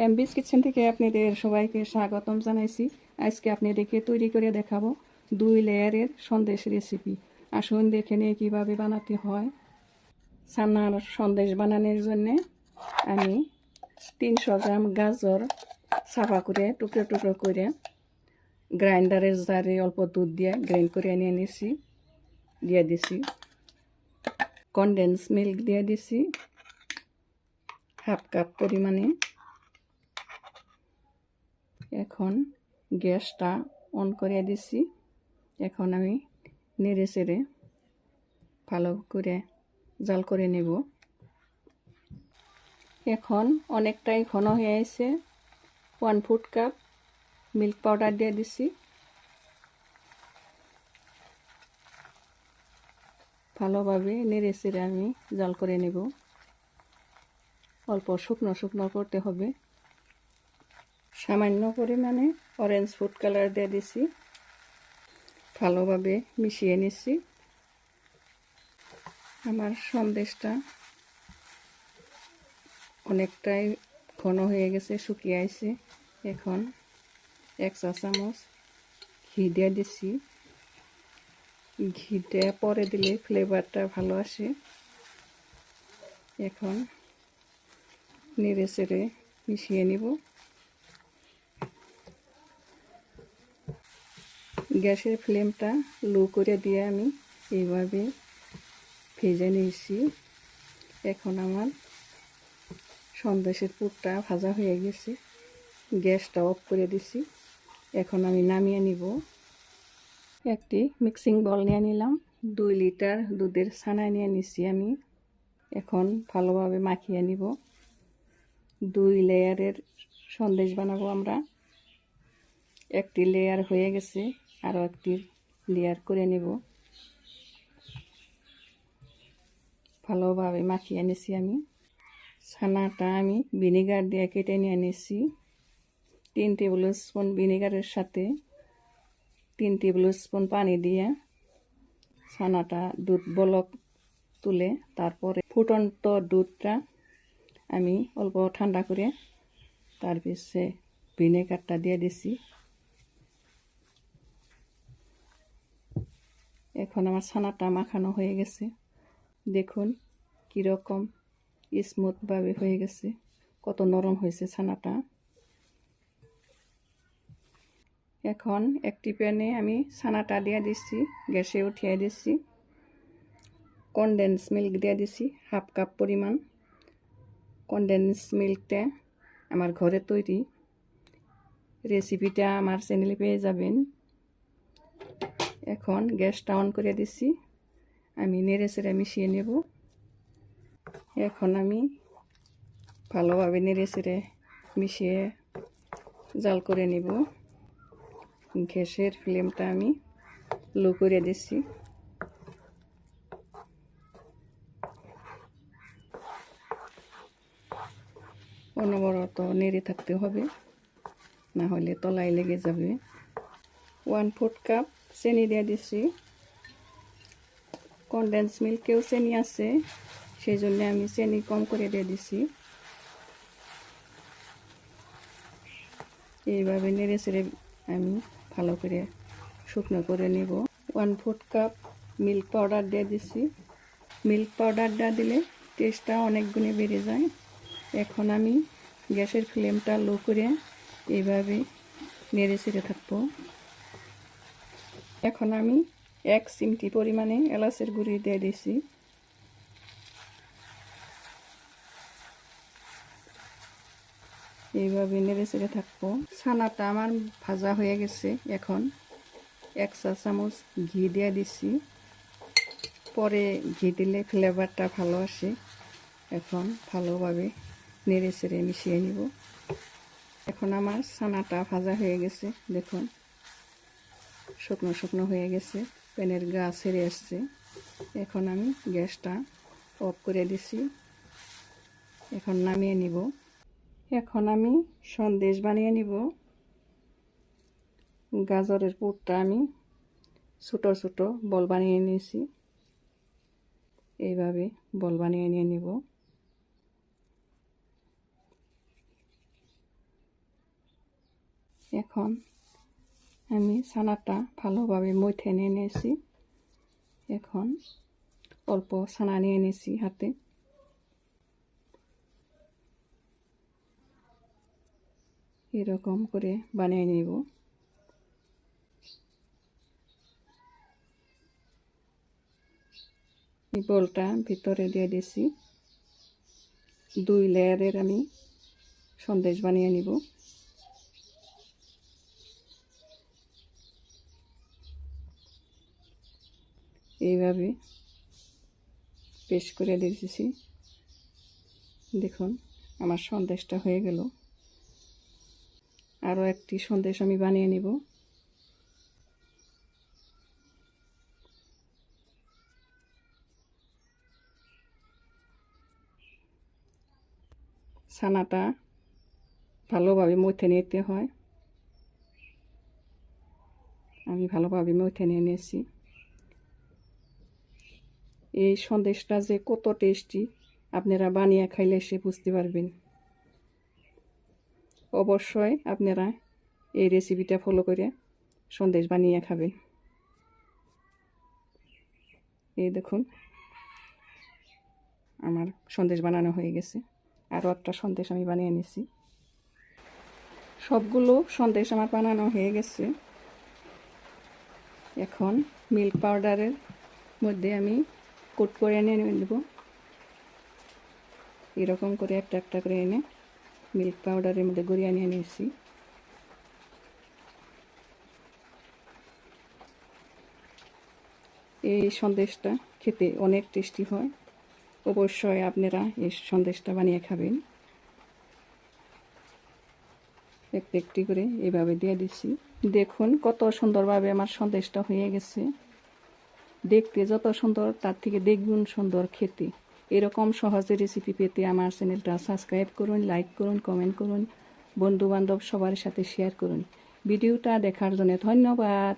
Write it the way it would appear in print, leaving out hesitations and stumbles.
এমবিস kitchen থেকে আপনাদের সবাইকে স্বাগতম জানাইছি। আজকে আপনাদেরকে তৈরি করে দেখাবো 2 লেয়ারের সন্দেশ রেসিপি। আসুন দেখে নিয়ে কীভাবে বানাতে হয়। ছানার সন্দেশ বানানোর জন্যে আমি 300 গ্রাম গাজর সাফা করে টুকরো টুকরো করে গ্রাইন্ডারের জারে অল্প দুধ দিয়ে গ্রাইন্ড করে নিয়ে নিয়েছি, দিয়ে দিছি। কনডেন্স মিল্ক দিয়ে দিছি হাফ কাপ পরিমাণে। এখন গ্যাসটা অন করে দিছি। এখন আমি নেড়ে চেড়ে ভালো করে জাল করে নেব। এখন অনেকটাই ঘন হয়ে আছে। 1/4 কাপ মিল্ক পাউডার দিয়ে দিছি। ভালোভাবে নেড়ে চেড়ে আমি জাল করে নেব। অল্প শুকনো শুকনো করতে হবে। সামান্য পরিমাণে অরেঞ্জ ফুড কালার দিয়ে দিছি। ভালোভাবে মিশিয়ে নিচ্ছি। আমার সন্দেশটা অনেকটাই ঘন হয়ে গেছে, শুকিয়ে আসছে। এখন 1 চা চামচ ঘি দিয়ে দিচ্ছি। ঘিটা পরে দিলে ফ্লেভারটা ভালো আসে। এখন নেড়ে চেড়ে মিশিয়ে নিব। গ্যাসের ফ্লেমটা লো করে দিয়ে আমি এইভাবে ভেজে নিয়েছি। এখন আমার সন্দেশের পুরটা ভাজা হয়ে গেছে। গ্যাসটা অফ করে দিছি। এখন আমি নামিয়ে নিব। একটি মিক্সিং বল নিয়ে নিলাম। 2 লিটার দুধের ছানা নিয়ে নিছি আমি। এখন ভালোভাবে মাখিয়ে নিব। 2 লেয়ারের সন্দেশ বানাবো আমরা। একটি লেয়ার হয়ে গেছে, আরও একটি লেয়ার করে নেব। ভালোভাবে মাখিয়ে নিছি আমি। ছানাটা আমি ভিনেগার দিয়ে কেটে নিয়ে নিছি। 3 টেবিল স্পুন ভিনেগারের সাথে 3 টেবিল স্পুন পানি দিয়ে ছানাটা দুধ বলক তুলে তারপরে ফুটন্ত দুধটা আমি অল্প ঠান্ডা করে তার পিছে ভিনেগারটা দিয়ে দিছি। এখন আমার ছানাটা মাখানো হয়ে গেছে। দেখুন কীরকম স্মুথভাবে হয়ে গেছে, কত নরম হয়েছে ছানাটা। এখন একটি প্যানে আমি ছানাটা দিয়ে দিচ্ছি, গ্যাসে উঠিয়ে দিচ্ছি। কনডেন্স মিল্ক দিয়ে দিছি হাফ কাপ পরিমাণ। কনডেন্স মিল্কটা আমার ঘরে তৈরি। রেসিপিটা আমার চ্যানেলে পেয়ে যাবেন। এখন গ্যাসটা অন করে দিচ্ছি। আমি নেড়ে চেড়ে মিশিয়ে নেব। এখন আমি ভালোভাবে নেড়ে চেড়ে মিশিয়ে জাল করে নেব। গ্যাসের ফ্লেমটা আমি লো করে দিচ্ছি। অনবরত নেড়ে থাকতে হবে, না হলে তলায় লেগে যাবে। 1/4 কাপ চিনি দিয়ে দিচ্ছি। কনডেন্স মিল্কেও চিনি আছে, সেই জন্য আমি চিনি কম করে দিয়ে দিচ্ছি। এইভাবে নেড়ে চেড়ে আমি ভালো করে শুকনো করে নেব। 1/4 কাপ মিল্ক পাউডার দিয়ে দিচ্ছি। মিল্ক পাউডারটা দিলে টেস্টটা অনেক গুণে বেড়ে যায়। এখন আমি গ্যাসের ফ্লেমটা লো করে এইভাবে নেড়ে চেড়ে থাকবো। এখন আমি 1 চিমটি পরিমাণে এলাচের গুঁড়ি দিয়ে দিছি। এইভাবে নেড়ে চেড়ে থাকবো। ছানাটা আমার ভাজা হয়ে গেছে। এখন 1 চা চামচ ঘি দিয়ে দিচ্ছি। পরে ঘি দিলে ফ্লেভারটা ভালো আসে। এখন ভালোভাবে নেড়ে চেড়ে মিশিয়ে নিব। এখন আমার ছানাটা ভাজা হয়ে গেছে। দেখুন শুকনো শুকনো হয়ে গেছে, প্যানের গা ছেড়ে আসছে। এখন আমি গ্যাসটা অফ করে দিছি। এখন নামিয়ে নিব। এখন আমি সন্দেশ বানিয়ে নিব। গাজরের পুরটা আমি ছোট ছোট বল বানিয়ে নিয়েছি। এইভাবে বল বানিয়ে নিয়ে নিব। এখন আমি ছানাটা ভালোভাবে মথে নিয়ে নিয়েছি। এখন অল্প ছানা নিয়ে নিয়েছি হাতে। এরকম করে বানিয়ে নিব। এই বলটা ভিতরে দিয়ে দিয়েছি। 2 লেয়ারের আমি সন্দেশ বানিয়ে নিব। এইভাবে পেস্ট করে দিয়েছি। দেখুন আমার সন্দেশটা হয়ে গেল। আরও একটি সন্দেশ আমি বানিয়ে নিব। ছানাটা ভালোভাবে মথে নিতে হয়। আমি ভালোভাবে মথে নিয়ে নিয়েছি। এই সন্দেশটা যে কত টেস্টি আপনারা বানিয়ে খাইলে সে বুঝতে পারবেন। অবশ্যই আপনারা এই রেসিপিটা ফলো করে সন্দেশ বানিয়ে খাবেন। এই দেখুন আমার সন্দেশ বানানো হয়ে গেছে। আরও একটা সন্দেশ আমি বানিয়ে নিয়েছি। সবগুলো সন্দেশ আমার বানানো হয়ে গেছে। এখন মিল্ক পাউডারের মধ্যে আমি কোট করে এনে নেব। এরকম করে একটা একটা করে এনে মিল্ক পাউডারের মধ্যে গড়িয়ে নিয়ে নিয়েছি। এই সন্দেশটা খেতে অনেক টেস্টি হয়। অবশ্যই আপনারা এই সন্দেশটা বানিয়ে খাবেন। একটি করে এভাবে দিয়ে দিচ্ছি। দেখুন কত সুন্দরভাবে আমার সন্দেশটা হয়ে গেছে। দেখতে যত সুন্দর তার থেকে দ্বিগুণ সুন্দর খেতে। এরকম সহজে রেসিপি পেতে আমার চ্যানেলটা সাবস্ক্রাইব করুন, লাইক করুন, কমেন্ট করুন, বন্ধু বান্ধব সবার সাথে শেয়ার করুন। ভিডিওটা দেখার জন্য ধন্যবাদ।